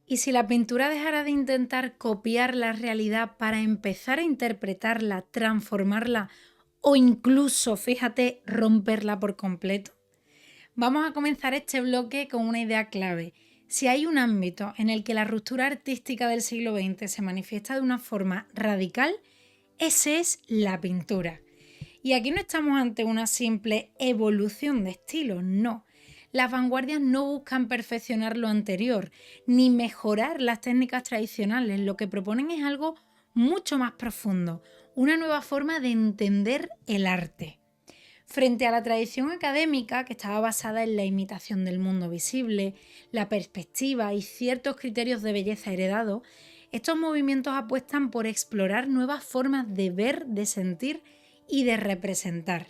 Y si la pintura dejara de intentar copiar la realidad para empezar a interpretarla, transformarla o incluso, fíjate, romperla por completo. Vamos a comenzar este bloque con una idea clave. Si hay un ámbito en el que la ruptura artística del siglo XX se manifiesta de una forma radical, ese es la pintura. Y aquí no estamos ante una simple evolución de estilo, no. Las vanguardias no buscan perfeccionar lo anterior, ni mejorar las técnicas tradicionales. Lo que proponen es algo mucho más profundo, una nueva forma de entender el arte. Frente a la tradición académica, que estaba basada en la imitación del mundo visible, la perspectiva y ciertos criterios de belleza heredados, estos movimientos apuestan por explorar nuevas formas de ver, de sentir y de representar.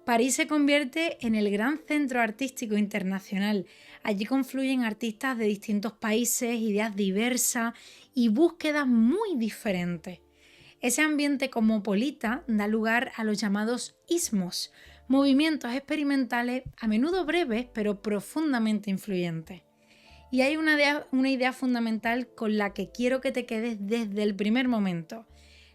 París se convierte en el gran centro artístico internacional. Allí confluyen artistas de distintos países, ideas diversas y búsquedas muy diferentes. Ese ambiente cosmopolita da lugar a los llamados ismos, movimientos experimentales a menudo breves pero profundamente influyentes. Y hay una idea fundamental con la que quiero que te quedes desde el primer momento.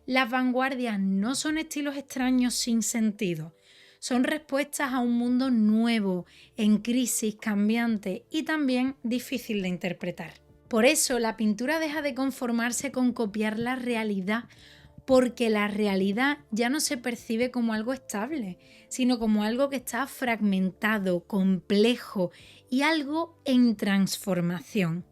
Las vanguardias no son estilos extraños sin sentido, son respuestas a un mundo nuevo, en crisis, cambiante y también difícil de interpretar. Por eso la pintura deja de conformarse con copiar la realidad, porque la realidad ya no se percibe como algo estable, sino como algo que está fragmentado, complejo y algo en transformación.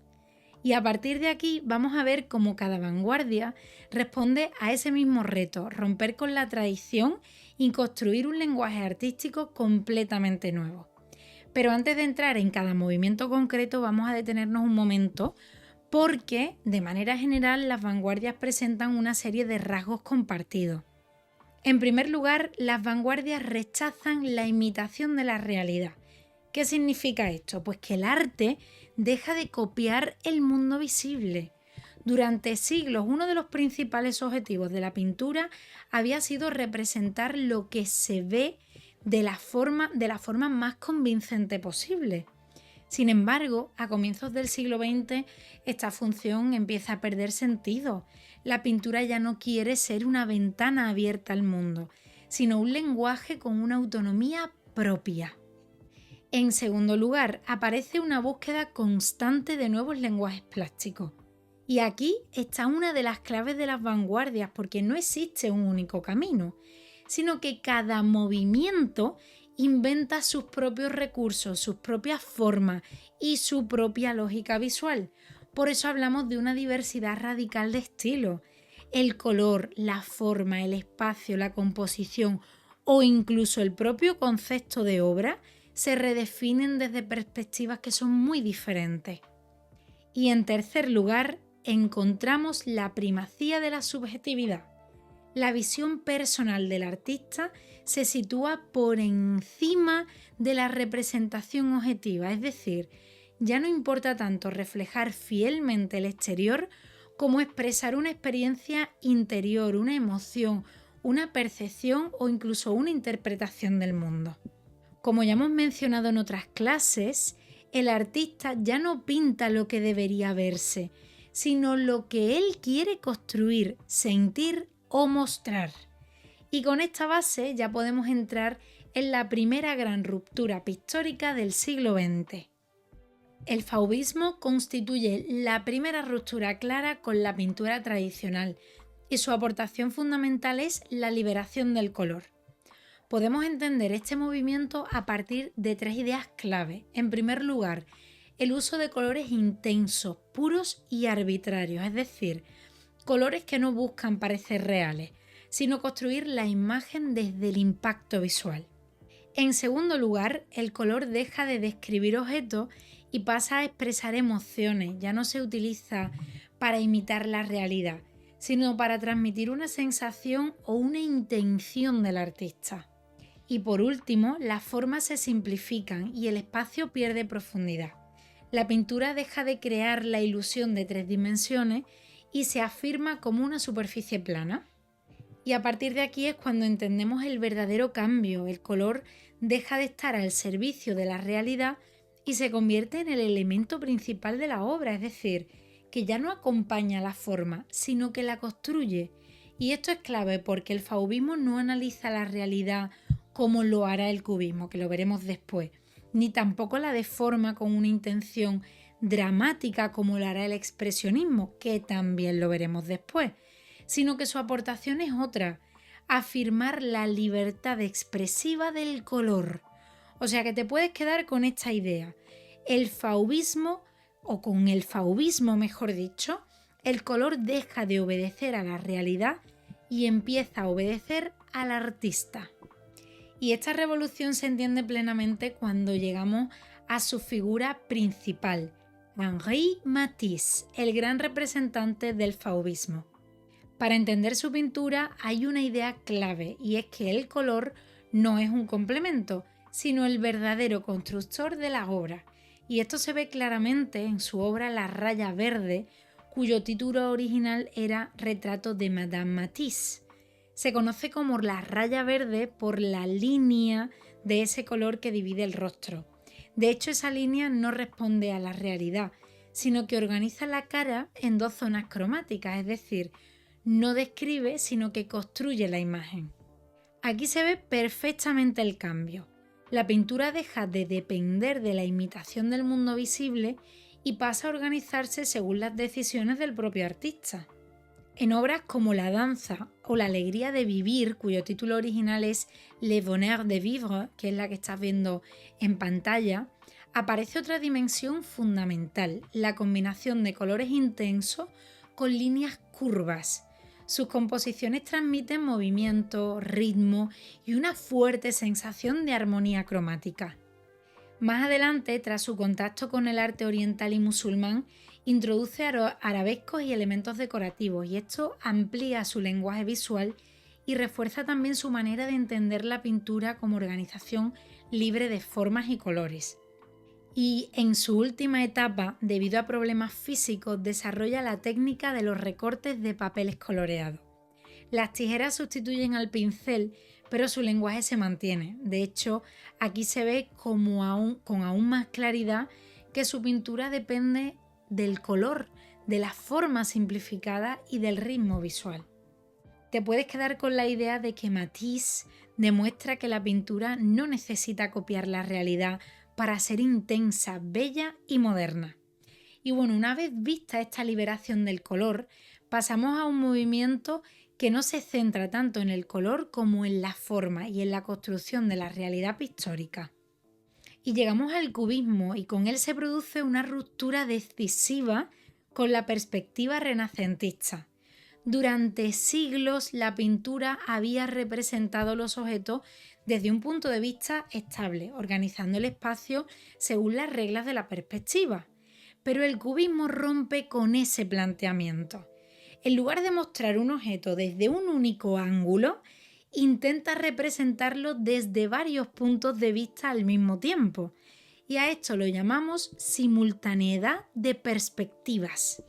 Y a partir de aquí vamos a ver cómo cada vanguardia responde a ese mismo reto, romper con la tradición y construir un lenguaje artístico completamente nuevo. Pero antes de entrar en cada movimiento concreto vamos a detenernos un momento porque, de manera general, las vanguardias presentan una serie de rasgos compartidos. En primer lugar, las vanguardias rechazan la imitación de la realidad. ¿Qué significa esto? Pues que el arte deja de copiar el mundo visible. Durante siglos, uno de los principales objetivos de la pintura había sido representar lo que se ve de la forma más convincente posible. Sin embargo, a comienzos del siglo XX, esta función empieza a perder sentido. La pintura ya no quiere ser una ventana abierta al mundo, sino un lenguaje con una autonomía propia. En segundo lugar, aparece una búsqueda constante de nuevos lenguajes plásticos. Y aquí está una de las claves de las vanguardias, porque no existe un único camino, sino que cada movimiento inventa sus propios recursos, sus propias formas y su propia lógica visual. Por eso hablamos de una diversidad radical de estilos. El color, la forma, el espacio, la composición o incluso el propio concepto de obra se redefinen desde perspectivas que son muy diferentes. Y en tercer lugar, encontramos la primacía de la subjetividad. La visión personal del artista se sitúa por encima de la representación objetiva, es decir, ya no importa tanto reflejar fielmente el exterior como expresar una experiencia interior, una emoción, una percepción o incluso una interpretación del mundo. Como ya hemos mencionado en otras clases, el artista ya no pinta lo que debería verse, sino lo que él quiere construir, sentir o mostrar. Y con esta base ya podemos entrar en la primera gran ruptura pictórica del siglo XX. El fauvismo constituye la primera ruptura clara con la pintura tradicional y su aportación fundamental es la liberación del color. Podemos entender este movimiento a partir de tres ideas clave. En primer lugar, el uso de colores intensos, puros y arbitrarios, es decir, colores que no buscan parecer reales, sino construir la imagen desde el impacto visual. En segundo lugar, el color deja de describir objetos y pasa a expresar emociones. Ya no se utiliza para imitar la realidad, sino para transmitir una sensación o una intención del artista. Y por último, las formas se simplifican y el espacio pierde profundidad. La pintura deja de crear la ilusión de tres dimensiones y se afirma como una superficie plana. Y a partir de aquí es cuando entendemos el verdadero cambio. El color deja de estar al servicio de la realidad y se convierte en el elemento principal de la obra, es decir, que ya no acompaña la forma, sino que la construye. Y esto es clave porque el fauvismo no analiza la realidad como lo hará el cubismo, que lo veremos después, ni tampoco la deforma con una intención dramática como lo hará el expresionismo, que también lo veremos después, sino que su aportación es otra: afirmar la libertad expresiva del color. O sea que te puedes quedar con esta idea. El fauvismo, o con el fauvismo mejor dicho, el color deja de obedecer a la realidad y empieza a obedecer al artista. Y esta revolución se entiende plenamente cuando llegamos a su figura principal, Henri Matisse, el gran representante del fauvismo. Para entender su pintura hay una idea clave, y es que el color no es un complemento, sino el verdadero constructor de la obra. Y esto se ve claramente en su obra La raya verde, cuyo título original era Retrato de Madame Matisse. Se conoce como la raya verde por la línea de ese color que divide el rostro. De hecho, esa línea no responde a la realidad, sino que organiza la cara en dos zonas cromáticas, es decir, no describe, sino que construye la imagen. Aquí se ve perfectamente el cambio. La pintura deja de depender de la imitación del mundo visible y pasa a organizarse según las decisiones del propio artista. En obras como La danza o La alegría de vivir, cuyo título original es Le bonheur de vivre, que es la que estás viendo en pantalla, aparece otra dimensión fundamental: la combinación de colores intensos con líneas curvas. Sus composiciones transmiten movimiento, ritmo y una fuerte sensación de armonía cromática. Más adelante, tras su contacto con el arte oriental y musulmán, introduce arabescos y elementos decorativos, y esto amplía su lenguaje visual y refuerza también su manera de entender la pintura como organización libre de formas y colores. Y en su última etapa, debido a problemas físicos, desarrolla la técnica de los recortes de papeles coloreados. Las tijeras sustituyen al pincel, pero su lenguaje se mantiene. De hecho, aquí se ve con aún más claridad que su pintura depende del color, de la forma simplificada y del ritmo visual. Te puedes quedar con la idea de que Matisse demuestra que la pintura no necesita copiar la realidad para ser intensa, bella y moderna. Y bueno, una vez vista esta liberación del color, pasamos a un movimiento que no se centra tanto en el color como en la forma y en la construcción de la realidad pictórica. Y llegamos al cubismo, y con él se produce una ruptura decisiva con la perspectiva renacentista. Durante siglos la pintura había representado los objetos desde un punto de vista estable, organizando el espacio según las reglas de la perspectiva. Pero el cubismo rompe con ese planteamiento. En lugar de mostrar un objeto desde un único ángulo, intenta representarlo desde varios puntos de vista al mismo tiempo. Y a esto lo llamamos simultaneidad de perspectivas.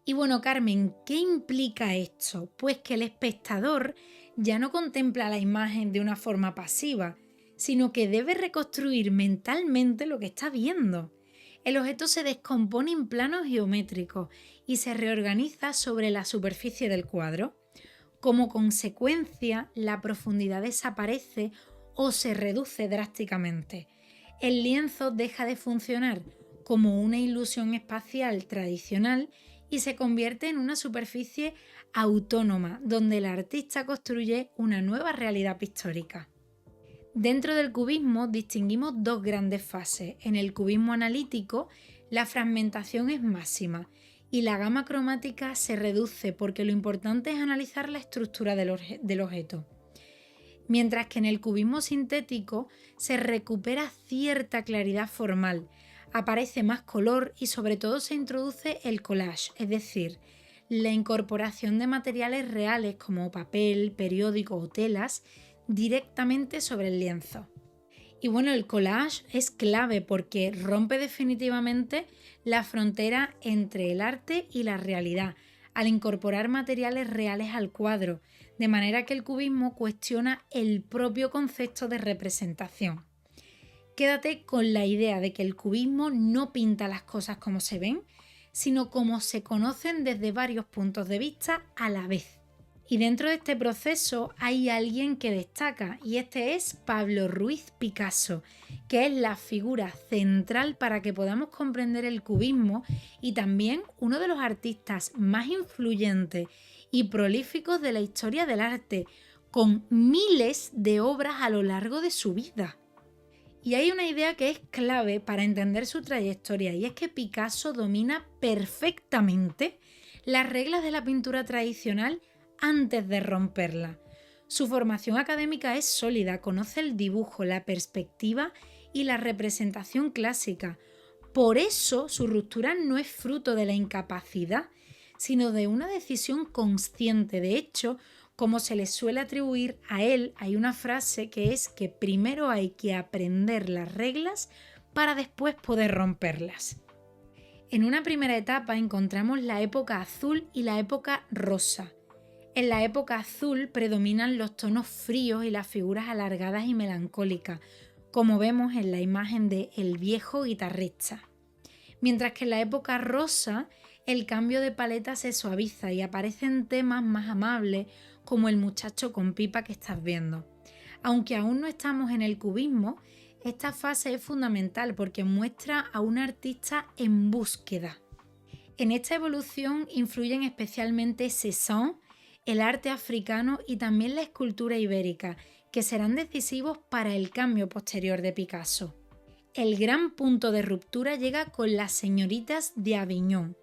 Y bueno, Carmen, ¿qué implica esto? Pues que el espectador ya no contempla la imagen de una forma pasiva, sino que debe reconstruir mentalmente lo que está viendo. El objeto se descompone en planos geométricos y se reorganiza sobre la superficie del cuadro. Como consecuencia, la profundidad desaparece o se reduce drásticamente. El lienzo deja de funcionar como una ilusión espacial tradicional y se convierte en una superficie autónoma donde el artista construye una nueva realidad pictórica. Dentro del cubismo distinguimos dos grandes fases. En el cubismo analítico, la fragmentación es máxima y la gama cromática se reduce porque lo importante es analizar la estructura del objeto. Mientras que en el cubismo sintético se recupera cierta claridad formal, aparece más color y sobre todo se introduce el collage, es decir, la incorporación de materiales reales como papel, periódico o telas directamente sobre el lienzo. Y bueno, el collage es clave porque rompe definitivamente la frontera entre el arte y la realidad, al incorporar materiales reales al cuadro, de manera que el cubismo cuestiona el propio concepto de representación. Quédate con la idea de que el cubismo no pinta las cosas como se ven, sino como se conocen desde varios puntos de vista a la vez. Y dentro de este proceso hay alguien que destaca, y este es Pablo Ruiz Picasso, que es la figura central para que podamos comprender el cubismo y también uno de los artistas más influyentes y prolíficos de la historia del arte, con miles de obras a lo largo de su vida. Y hay una idea que es clave para entender su trayectoria, y es que Picasso domina perfectamente las reglas de la pintura tradicional antes de romperla. Su formación académica es sólida, conoce el dibujo, la perspectiva y la representación clásica. Por eso su ruptura no es fruto de la incapacidad, sino de una decisión consciente. De hecho, como se le suele atribuir a él, hay una frase que es que primero hay que aprender las reglas para después poder romperlas. En una primera etapa encontramos la época azul y la época rosa. En la época azul predominan los tonos fríos y las figuras alargadas y melancólicas, como vemos en la imagen de El viejo guitarrista. Mientras que en la época rosa el cambio de paleta se suaviza y aparecen temas más amables como El muchacho con pipa que estás viendo. Aunque aún no estamos en el cubismo, esta fase es fundamental porque muestra a un artista en búsqueda. En esta evolución influyen especialmente Cézanne, el arte africano y también la escultura ibérica, que serán decisivos para el cambio posterior de Picasso. El gran punto de ruptura llega con Las señoritas de Aviñón.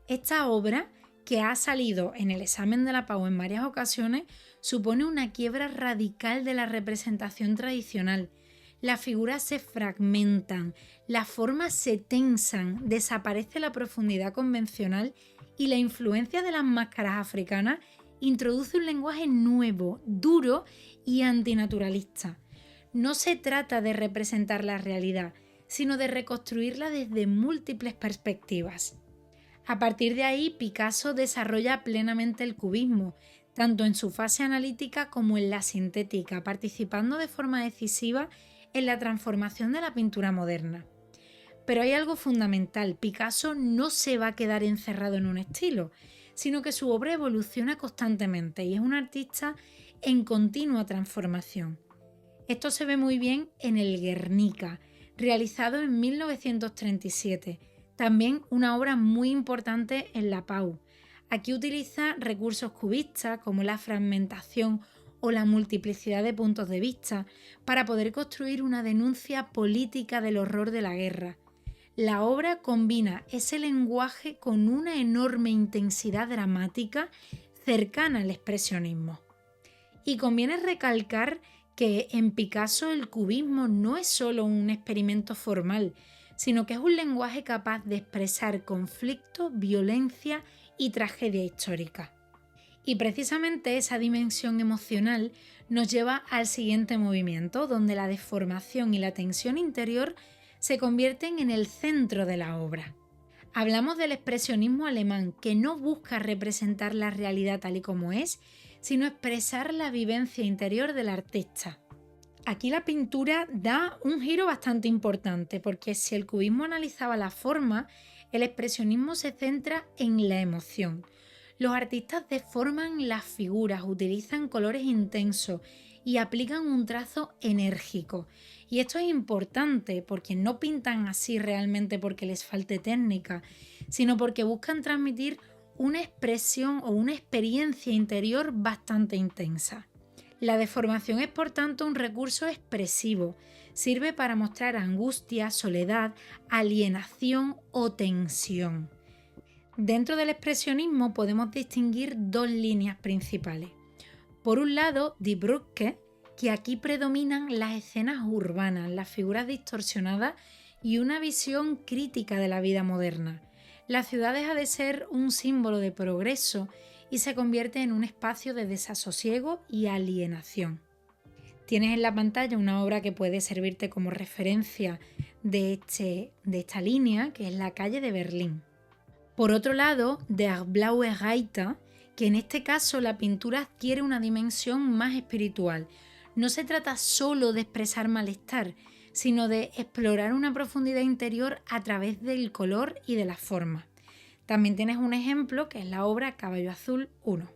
Esta obra, que ha salido en el examen de la PAU en varias ocasiones, supone una quiebra radical de la representación tradicional. Las figuras se fragmentan, las formas se tensan, desaparece la profundidad convencional y la influencia de las máscaras africanas introduce un lenguaje nuevo, duro y antinaturalista. No se trata de representar la realidad, sino de reconstruirla desde múltiples perspectivas. A partir de ahí, Picasso desarrolla plenamente el cubismo, tanto en su fase analítica como en la sintética, participando de forma decisiva en la transformación de la pintura moderna. Pero hay algo fundamental: Picasso no se va a quedar encerrado en un estilo, sino que su obra evoluciona constantemente y es un artista en continua transformación. Esto se ve muy bien en el Guernica, realizado en 1937, también una obra muy importante en la PAU. Aquí utiliza recursos cubistas como la fragmentación o la multiplicidad de puntos de vista para poder construir una denuncia política del horror de la guerra. La obra combina ese lenguaje con una enorme intensidad dramática cercana al expresionismo. Y conviene recalcar que en Picasso el cubismo no es solo un experimento formal, sino que es un lenguaje capaz de expresar conflicto, violencia y tragedia histórica. Y precisamente esa dimensión emocional nos lleva al siguiente movimiento, donde la deformación y la tensión interior se convierten en el centro de la obra. Hablamos del expresionismo alemán, que no busca representar la realidad tal y como es, sino expresar la vivencia interior del artista. Aquí la pintura da un giro bastante importante, porque si el cubismo analizaba la forma, el expresionismo se centra en la emoción. Los artistas deforman las figuras, utilizan colores intensos y aplican un trazo enérgico. Y esto es importante porque no pintan así realmente porque les falte técnica, sino porque buscan transmitir una expresión o una experiencia interior bastante intensa. La deformación es por tanto un recurso expresivo. Sirve para mostrar angustia, soledad, alienación o tensión. Dentro del expresionismo podemos distinguir dos líneas principales. Por un lado, Die Brücke, que aquí predominan las escenas urbanas, las figuras distorsionadas y una visión crítica de la vida moderna. La ciudad deja de ser un símbolo de progreso y se convierte en un espacio de desasosiego y alienación. Tienes en la pantalla una obra que puede servirte como referencia de esta línea, que es La calle de Berlín. Por otro lado, Der blaue Reiter, que en este caso la pintura adquiere una dimensión más espiritual. No se trata solo de expresar malestar, sino de explorar una profundidad interior a través del color y de las formas. También tienes un ejemplo que es la obra Caballo Azul 1.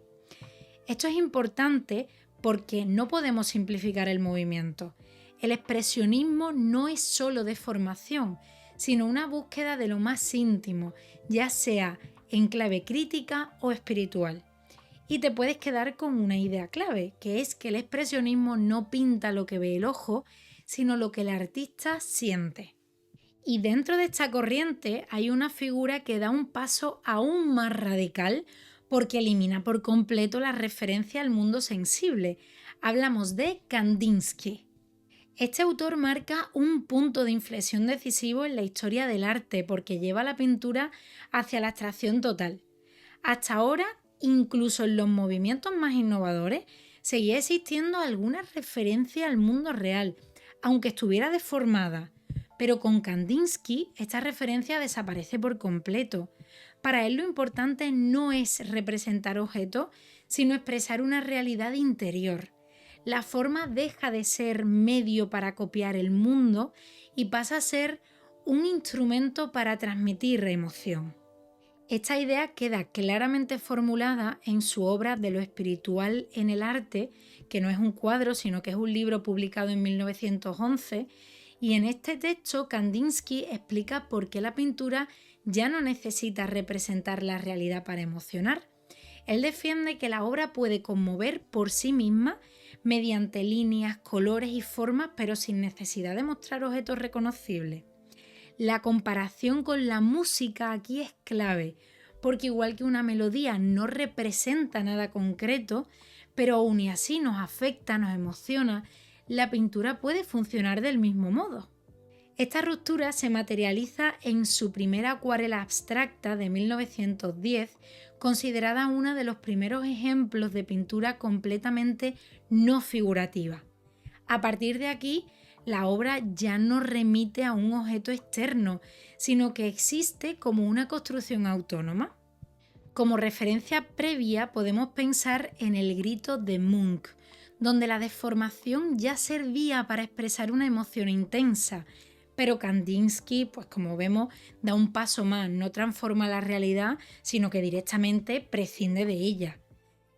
Esto es importante porque no podemos simplificar el movimiento. El expresionismo no es solo deformación, sino una búsqueda de lo más íntimo, ya sea en clave crítica o espiritual. Y te puedes quedar con una idea clave, que es que el expresionismo no pinta lo que ve el ojo, sino lo que el artista siente. Y dentro de esta corriente hay una figura que da un paso aún más radical porque elimina por completo la referencia al mundo sensible. Hablamos de Kandinsky. Este autor marca un punto de inflexión decisivo en la historia del arte porque lleva la pintura hacia la abstracción total. Hasta ahora, incluso en los movimientos más innovadores, seguía existiendo alguna referencia al mundo real, aunque estuviera deformada. Pero con Kandinsky esta referencia desaparece por completo. Para él lo importante no es representar objetos, sino expresar una realidad interior. La forma deja de ser medio para copiar el mundo y pasa a ser un instrumento para transmitir emoción. Esta idea queda claramente formulada en su obra De lo espiritual en el arte, que no es un cuadro, sino que es un libro publicado en 1911, y en este texto Kandinsky explica por qué la pintura ya no necesita representar la realidad para emocionar. Él defiende que la obra puede conmover por sí misma mediante líneas, colores y formas, pero sin necesidad de mostrar objetos reconocibles. La comparación con la música aquí es clave, porque igual que una melodía no representa nada concreto, pero aún y así nos afecta, nos emociona, la pintura puede funcionar del mismo modo. Esta ruptura se materializa en su primera acuarela abstracta de 1910, considerada uno de los primeros ejemplos de pintura completamente no figurativa. A partir de aquí, la obra ya no remite a un objeto externo, sino que existe como una construcción autónoma. Como referencia previa podemos pensar en El grito de Munch, donde la deformación ya servía para expresar una emoción intensa, pero Kandinsky, pues como vemos, da un paso más, no transforma la realidad, sino que directamente prescinde de ella.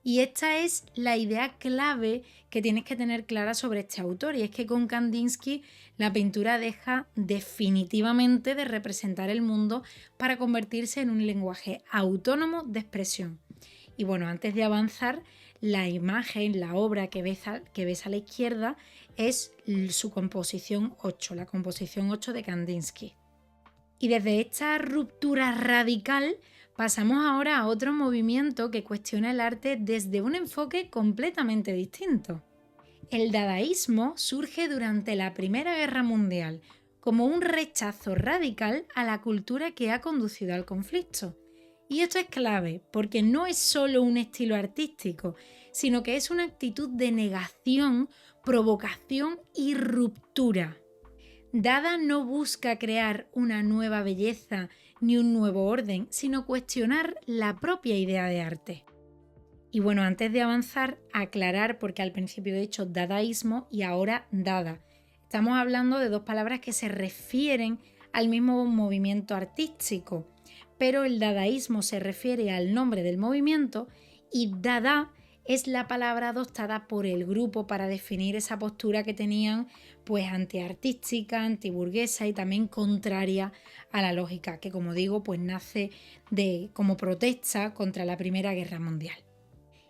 Y esta es la idea clave que tienes que tener clara sobre este autor, y es que con Kandinsky la pintura deja definitivamente de representar el mundo para convertirse en un lenguaje autónomo de expresión. Y bueno, antes de avanzar, la imagen, la obra que ves a la izquierda es su composición 8, la composición 8 de Kandinsky. Y desde esta ruptura radical pasamos ahora a otro movimiento que cuestiona el arte desde un enfoque completamente distinto. El dadaísmo surge durante la Primera Guerra Mundial como un rechazo radical a la cultura que ha conducido al conflicto. Y esto es clave porque no es solo un estilo artístico, sino que es una actitud de negación, provocación y ruptura. Dada no busca crear una nueva belleza ni un nuevo orden, sino cuestionar la propia idea de arte. Y bueno, antes de avanzar, aclarar, porque al principio he dicho dadaísmo y ahora dada. Estamos hablando de dos palabras que se refieren al mismo movimiento artístico, pero el dadaísmo se refiere al nombre del movimiento y dada es la palabra adoptada por el grupo para definir esa postura que tenían, pues antiartística, antiburguesa y también contraria a la lógica, que como digo, pues nace como protesta contra la Primera Guerra Mundial.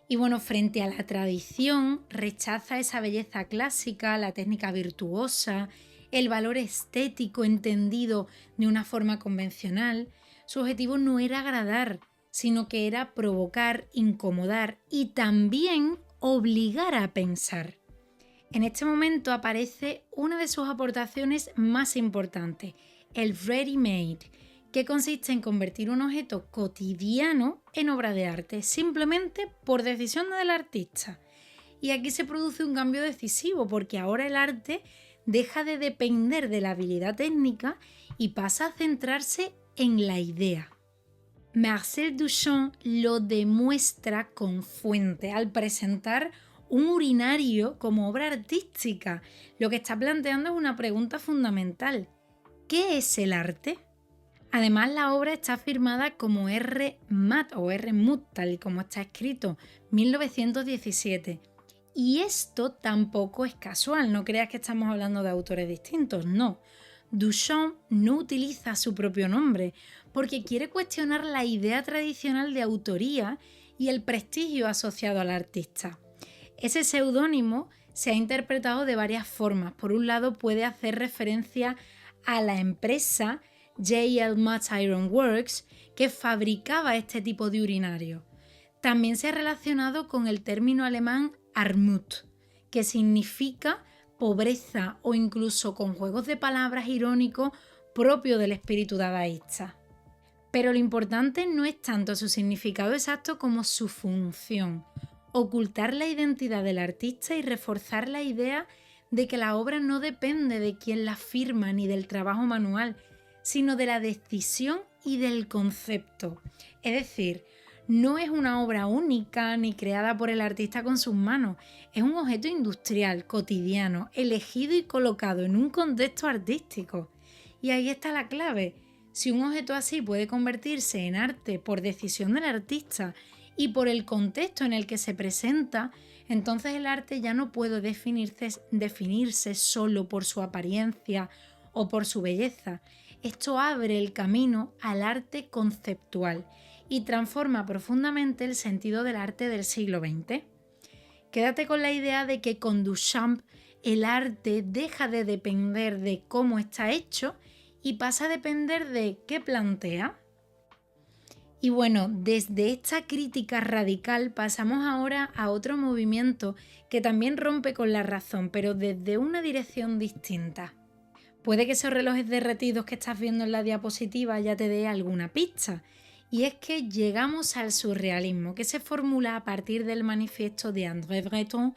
Y bueno, frente a la tradición, rechaza esa belleza clásica, la técnica virtuosa, el valor estético entendido de una forma convencional. Su objetivo no era agradar, sino que era provocar, incomodar y también obligar a pensar. En este momento aparece una de sus aportaciones más importantes, el ready-made, que consiste en convertir un objeto cotidiano en obra de arte, simplemente por decisión del artista. Y aquí se produce un cambio decisivo, porque ahora el arte deja de depender de la habilidad técnica y pasa a centrarse en la idea. Marcel Duchamp lo demuestra con Fuente al presentar un urinario como obra artística. Lo que está planteando es una pregunta fundamental. ¿Qué es el arte? Además, la obra está firmada como R. Mat o R. Mut, tal y como está escrito, 1917. Y esto tampoco es casual, no creas que estamos hablando de autores distintos, no. Duchamp no utiliza su propio nombre porque quiere cuestionar la idea tradicional de autoría y el prestigio asociado al artista. Ese seudónimo se ha interpretado de varias formas. Por un lado, puede hacer referencia a la empresa J.L. Mutz Iron Works, que fabricaba este tipo de urinario. También se ha relacionado con el término alemán Armut, que significa pobreza, o incluso con juegos de palabras irónicos propios del espíritu dadaísta. Pero lo importante no es tanto su significado exacto como su función: ocultar la identidad del artista y reforzar la idea de que la obra no depende de quién la firma ni del trabajo manual, sino de la decisión y del concepto. Es decir, no es una obra única ni creada por el artista con sus manos, es un objeto industrial, cotidiano, elegido y colocado en un contexto artístico. Y ahí está la clave. Si un objeto así puede convertirse en arte por decisión del artista y por el contexto en el que se presenta, entonces el arte ya no puede definirse solo por su apariencia o por su belleza. Esto abre el camino al arte conceptual y transforma profundamente el sentido del arte del siglo XX. Quédate con la idea de que con Duchamp el arte deja de depender de cómo está hecho y pasa a depender de qué plantea. Y bueno, desde esta crítica radical pasamos ahora a otro movimiento que también rompe con la razón, pero desde una dirección distinta. Puede que esos relojes derretidos que estás viendo en la diapositiva ya te dé alguna pista. Y es que llegamos al surrealismo, que se formula a partir del manifiesto de André Breton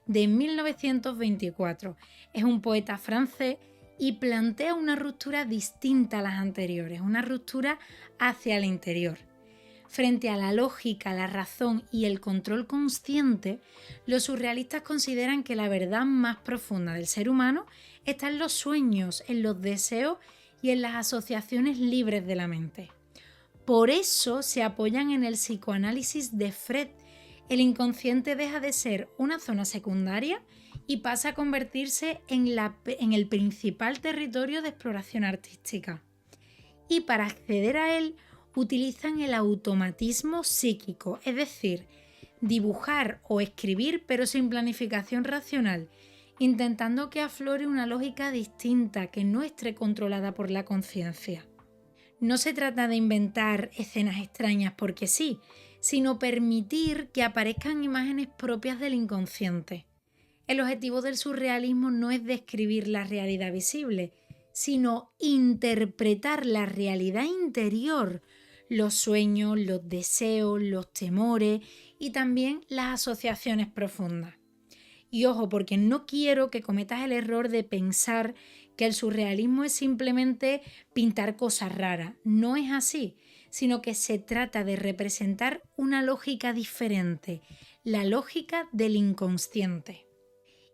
de 1924. Es un poeta francés y plantea una ruptura distinta a las anteriores, una ruptura hacia el interior. Frente a la lógica, la razón y el control consciente, los surrealistas consideran que la verdad más profunda del ser humano está en los sueños, en los deseos y en las asociaciones libres de la mente. Por eso se apoyan en el psicoanálisis de Freud. El inconsciente deja de ser una zona secundaria y pasa a convertirse en el principal territorio de exploración artística. Y para acceder a él utilizan el automatismo psíquico, es decir, dibujar o escribir pero sin planificación racional, intentando que aflore una lógica distinta que no esté controlada por la conciencia. No se trata de inventar escenas extrañas porque sí, sino permitir que aparezcan imágenes propias del inconsciente. El objetivo del surrealismo no es describir la realidad visible, sino interpretar la realidad interior, los sueños, los deseos, los temores y también las asociaciones profundas. Y ojo, porque no quiero que cometas el error de pensar que el surrealismo es simplemente pintar cosas raras. No es así, sino que se trata de representar una lógica diferente, la lógica del inconsciente.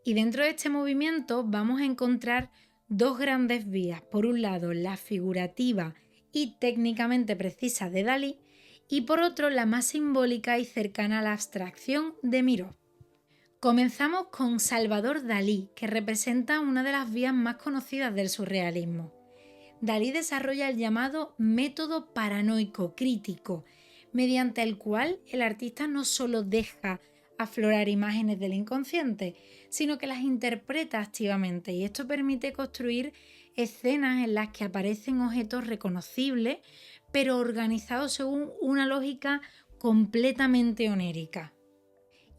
Y dentro de este movimiento vamos a encontrar dos grandes vías. Por un lado, la figurativa y técnicamente precisa de Dalí, y por otro, la más simbólica y cercana a la abstracción de Miró. Comenzamos con Salvador Dalí, que representa una de las vías más conocidas del surrealismo. Dalí desarrolla el llamado método paranoico crítico, mediante el cual el artista no solo deja aflorar imágenes del inconsciente, sino que las interpreta activamente, y esto permite construir escenas en las que aparecen objetos reconocibles, pero organizados según una lógica completamente onírica.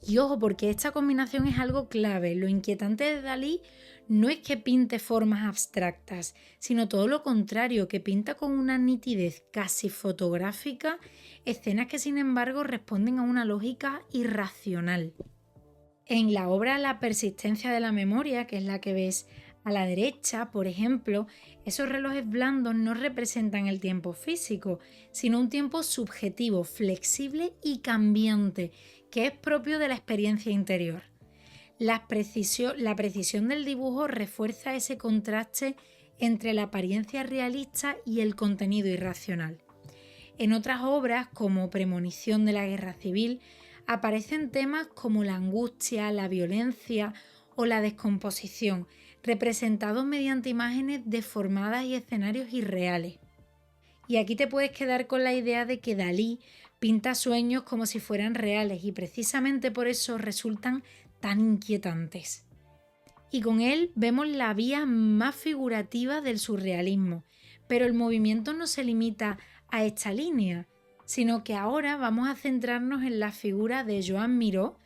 Y ojo, porque esta combinación es algo clave. Lo inquietante de Dalí no es que pinte formas abstractas, sino todo lo contrario, que pinta con una nitidez casi fotográfica escenas que sin embargo responden a una lógica irracional. En la obra La persistencia de la memoria, que es la que ves a la derecha, por ejemplo, esos relojes blandos no representan el tiempo físico, sino un tiempo subjetivo, flexible y cambiante, que es propio de la experiencia interior. La precisión del dibujo refuerza ese contraste entre la apariencia realista y el contenido irracional. En otras obras, como Premonición de la Guerra Civil, aparecen temas como la angustia, la violencia o la descomposición, representados mediante imágenes deformadas y escenarios irreales. Y aquí te puedes quedar con la idea de que Dalí pinta sueños como si fueran reales y precisamente por eso resultan tan inquietantes. Y con él vemos la vía más figurativa del surrealismo, pero el movimiento no se limita a esta línea, sino que ahora vamos a centrarnos en la figura de Joan Miró,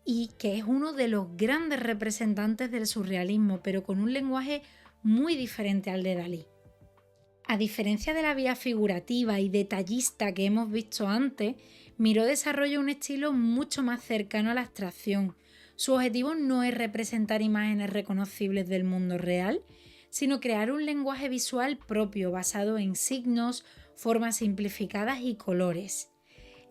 y que es uno de los grandes representantes del surrealismo, pero con un lenguaje muy diferente al de Dalí. A diferencia de la vía figurativa y detallista que hemos visto antes, Miró desarrolla un estilo mucho más cercano a la abstracción. Su objetivo no es representar imágenes reconocibles del mundo real, sino crear un lenguaje visual propio basado en signos, formas simplificadas y colores.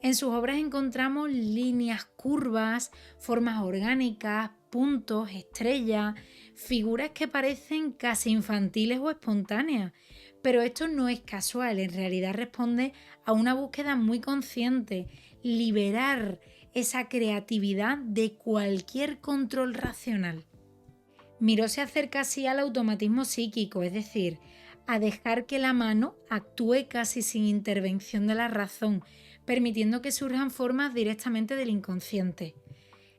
En sus obras encontramos líneas curvas, formas orgánicas, puntos, estrellas, figuras que parecen casi infantiles o espontáneas. Pero esto no es casual, en realidad responde a una búsqueda muy consciente, liberar esa creatividad de cualquier control racional. Miró se acerca así al automatismo psíquico, es decir, a dejar que la mano actúe casi sin intervención de la razón, permitiendo que surjan formas directamente del inconsciente.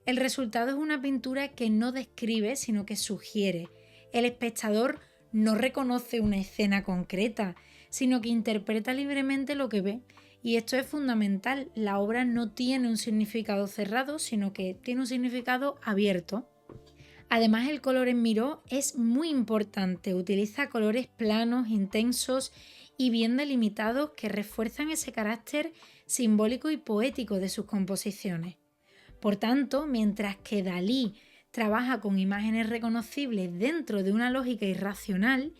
El resultado es una pintura que no describe, sino que sugiere. El espectador no reconoce una escena concreta, sino que interpreta libremente lo que ve. Y esto es fundamental, la obra no tiene un significado cerrado, sino que tiene un significado abierto. Además, el color en Miró es muy importante, utiliza colores planos, intensos y bien delimitados que refuerzan ese carácter simbólico y poético de sus composiciones. Por tanto, mientras que Dalí trabaja con imágenes reconocibles dentro de una lógica irracional,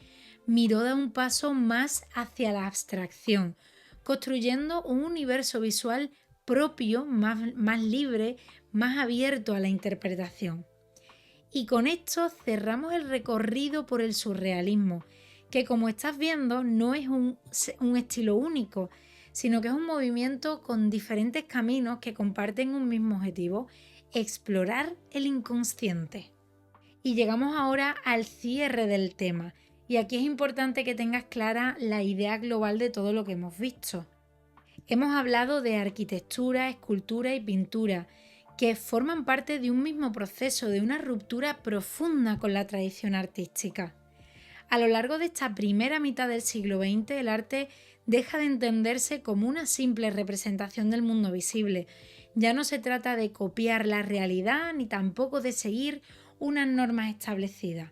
Miró da un paso más hacia la abstracción, construyendo un universo visual propio, más libre, más abierto a la interpretación. Y con esto cerramos el recorrido por el surrealismo, que como estás viendo no es un estilo único, sino que es un movimiento con diferentes caminos que comparten un mismo objetivo: explorar el inconsciente. Y llegamos ahora al cierre del tema, y aquí es importante que tengas clara la idea global de todo lo que hemos visto. Hemos hablado de arquitectura, escultura y pintura, que forman parte de un mismo proceso, de una ruptura profunda con la tradición artística. A lo largo de esta primera mitad del siglo XX, el arte deja de entenderse como una simple representación del mundo visible. Ya no se trata de copiar la realidad ni tampoco de seguir unas normas establecidas.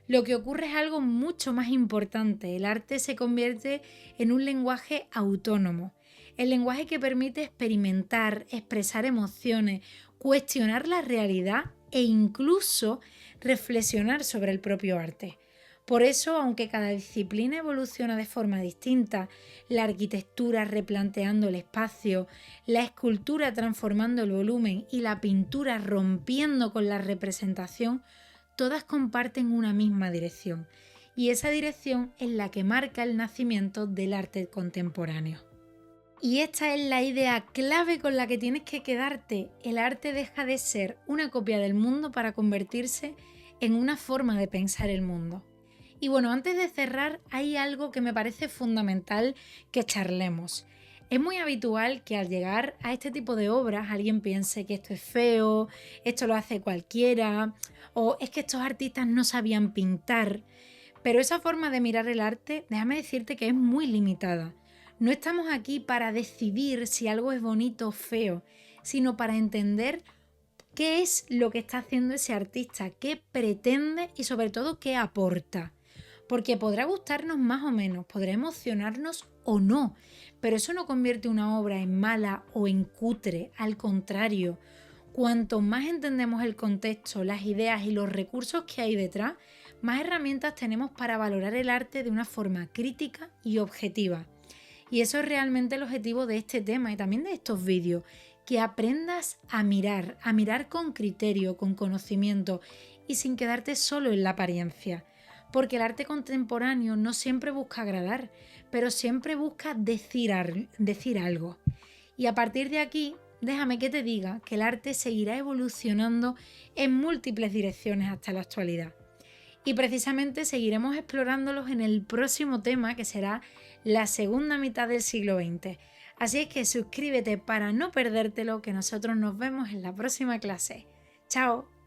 Lo que ocurre es algo mucho más importante. El arte se convierte en un lenguaje autónomo, el lenguaje que permite experimentar, expresar emociones, cuestionar la realidad e incluso reflexionar sobre el propio arte. Por eso, aunque cada disciplina evoluciona de forma distinta, la arquitectura replanteando el espacio, la escultura transformando el volumen y la pintura rompiendo con la representación, todas comparten una misma dirección, y esa dirección es la que marca el nacimiento del arte contemporáneo. Y esta es la idea clave con la que tienes que quedarte. El arte deja de ser una copia del mundo para convertirse en una forma de pensar el mundo. Y bueno, antes de cerrar, hay algo que me parece fundamental que charlemos. Es muy habitual que al llegar a este tipo de obras alguien piense que esto es feo, esto lo hace cualquiera, o es que estos artistas no sabían pintar. Pero esa forma de mirar el arte, déjame decirte que es muy limitada. No estamos aquí para decidir si algo es bonito o feo, sino para entender qué es lo que está haciendo ese artista, qué pretende y sobre todo qué aporta. Porque podrá gustarnos más o menos, podrá emocionarnos o no, pero eso no convierte una obra en mala o en cutre, al contrario. Cuanto más entendemos el contexto, las ideas y los recursos que hay detrás, más herramientas tenemos para valorar el arte de una forma crítica y objetiva. Y eso es realmente el objetivo de este tema y también de estos vídeos, que aprendas a mirar con criterio, con conocimiento y sin quedarte solo en la apariencia. Porque el arte contemporáneo no siempre busca agradar, pero siempre busca decir algo. Y a partir de aquí, déjame que te diga que el arte seguirá evolucionando en múltiples direcciones hasta la actualidad. Y precisamente seguiremos explorándolos en el próximo tema, que será la segunda mitad del siglo XX. Así es que suscríbete para no perdértelo, que nosotros nos vemos en la próxima clase. ¡Chao!